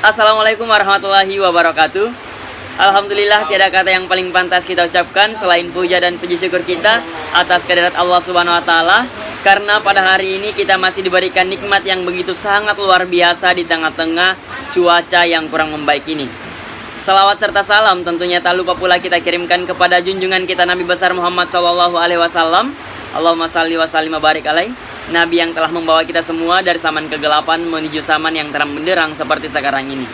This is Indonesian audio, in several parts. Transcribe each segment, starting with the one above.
Assalamualaikum warahmatullahi wabarakatuh. Alhamdulillah, tiada kata yang paling pantas kita ucapkan selain puja dan puji syukur kita atas kehadirat Allah Subhanahu wa taala, karena pada hari ini kita masih diberikan nikmat yang begitu sangat luar biasa di tengah-tengah cuaca yang kurang membaik ini. Salawat serta salam tentunya tak lupa pula kita kirimkan kepada junjungan kita Nabi besar Muhammad SAW. Allahumma salli wa sallim wa barik alaih, Nabi yang telah membawa kita semua dari zaman kegelapan menuju zaman yang terang benderang seperti sekarang ini.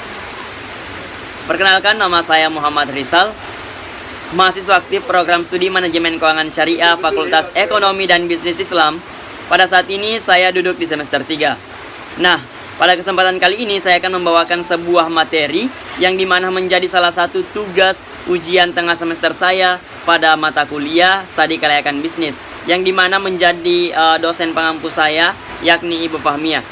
Perkenalkan, nama saya Muhammad Rizal, mahasiswa aktif program studi manajemen keuangan syariah Fakultas Ekonomi dan Bisnis Islam. Pada saat ini saya duduk di semester 3. Nah, pada kesempatan kali ini saya akan membawakan sebuah materi yang dimana menjadi salah satu tugas ujian tengah semester saya pada mata kuliah studi kelayakan bisnis, yang dimana menjadi dosen pengampu saya, yakni Ibu Fahmiyah.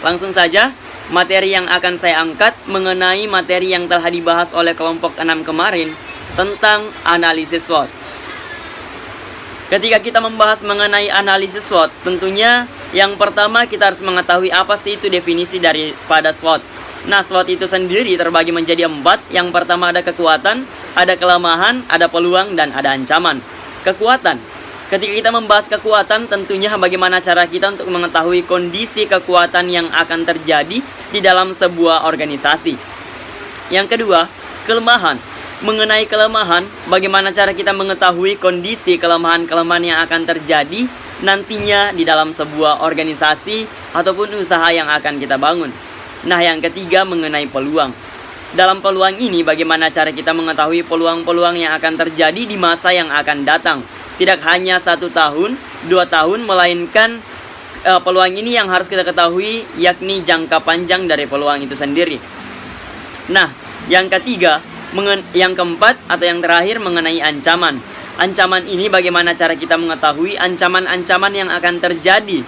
Langsung saja, materi yang akan saya angkat mengenai materi yang telah dibahas oleh kelompok 6 kemarin tentang analisis SWOT. Ketika kita membahas mengenai analisis SWOT, tentunya yang pertama kita harus mengetahui apa sih itu definisi daripada SWOT. Nah, SWOT itu sendiri terbagi menjadi 4. Yang pertama ada kekuatan, ada kelemahan, ada peluang, dan ada ancaman. Kekuatan. Ketika kita membahas kekuatan, tentunya bagaimana cara kita untuk mengetahui kondisi kekuatan yang akan terjadi di dalam sebuah organisasi. Yang kedua, kelemahan. Mengenai kelemahan, bagaimana cara kita mengetahui kondisi kelemahan-kelemahan yang akan terjadi nantinya di dalam sebuah organisasi ataupun usaha yang akan kita bangun. Nah, yang ketiga mengenai peluang. Dalam peluang ini, bagaimana cara kita mengetahui peluang-peluang yang akan terjadi di masa yang akan datang. Tidak hanya 1 tahun, 2 tahun, melainkan peluang ini yang harus kita ketahui, yakni jangka panjang dari peluang itu sendiri. Nah, yang ketiga, yang keempat atau yang terakhir mengenai ancaman. Ancaman ini bagaimana cara kita mengetahui ancaman-ancaman yang akan terjadi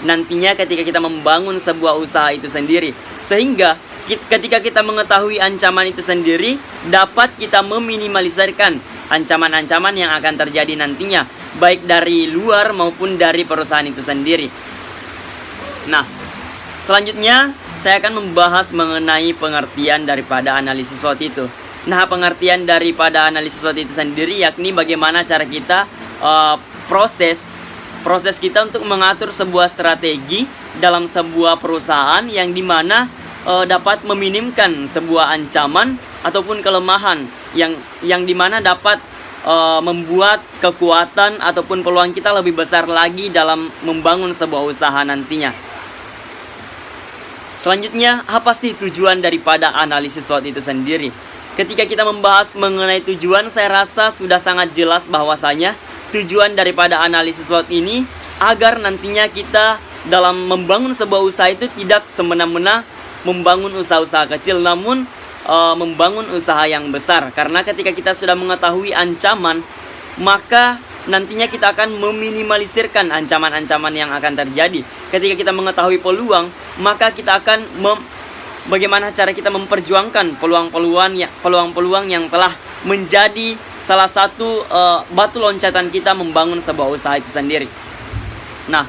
nantinya ketika kita membangun sebuah usaha itu sendiri. Sehingga ketika kita mengetahui ancaman itu sendiri, dapat kita meminimalisirkan ancaman-ancaman yang akan terjadi nantinya, baik dari luar maupun dari perusahaan itu sendiri. Nah, selanjutnya saya akan membahas mengenai pengertian daripada analisis SWOT itu. Nah, pengertian daripada analisis SWOT itu sendiri yakni bagaimana cara kita proses kita untuk mengatur sebuah strategi dalam sebuah perusahaan yang dimana dapat meminimkan sebuah ancaman ataupun kelemahan yang dimana dapat membuat kekuatan ataupun peluang kita lebih besar lagi dalam membangun sebuah usaha nantinya. Selanjutnya, apa sih tujuan daripada analisis SWOT itu sendiri? Ketika kita membahas mengenai tujuan, saya rasa sudah sangat jelas bahwasanya tujuan daripada analisis SWOT ini agar nantinya kita dalam membangun sebuah usaha itu tidak semena-mena membangun usaha-usaha kecil, namun membangun usaha yang besar. Karena ketika kita sudah mengetahui ancaman, maka nantinya kita akan meminimalisirkan ancaman-ancaman yang akan terjadi. Ketika kita mengetahui peluang, maka kita akan bagaimana cara kita memperjuangkan peluang-peluang yang telah menjadi salah satu batu loncatan kita membangun sebuah usaha itu sendiri. Nah,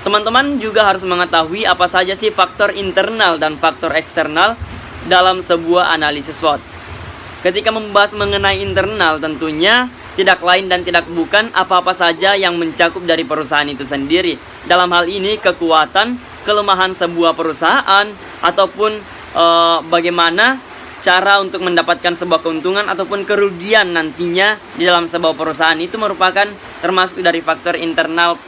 teman-teman juga harus mengetahui apa saja sih faktor internal dan faktor eksternal dalam sebuah analisis SWOT. Ketika membahas mengenai internal, tentunya tidak lain dan tidak bukan apa-apa saja yang mencakup dari perusahaan itu sendiri. Dalam hal ini kekuatan, kelemahan sebuah perusahaan, ataupun bagaimana cara untuk mendapatkan sebuah keuntungan ataupun kerugian nantinya di dalam sebuah perusahaan, itu merupakan termasuk dari faktor internal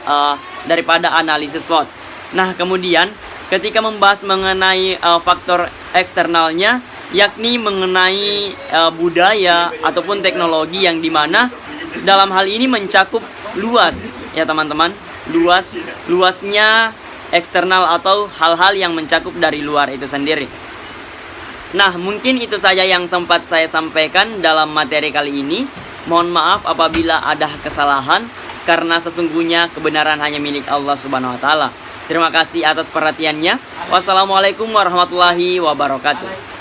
daripada analisis SWOT. Nah, kemudian ketika membahas mengenai faktor eksternalnya, yakni mengenai budaya ataupun teknologi yang dimana dalam hal ini mencakup luas ya teman-teman, luasnya eksternal atau hal-hal yang mencakup dari luar itu sendiri. Nah, mungkin itu saja yang sempat saya sampaikan dalam materi kali ini. Mohon maaf apabila ada kesalahan, karena sesungguhnya kebenaran hanya milik Allah Subhanahu wa taala. Terima kasih atas perhatiannya. Wassalamualaikum warahmatullahi wabarakatuh.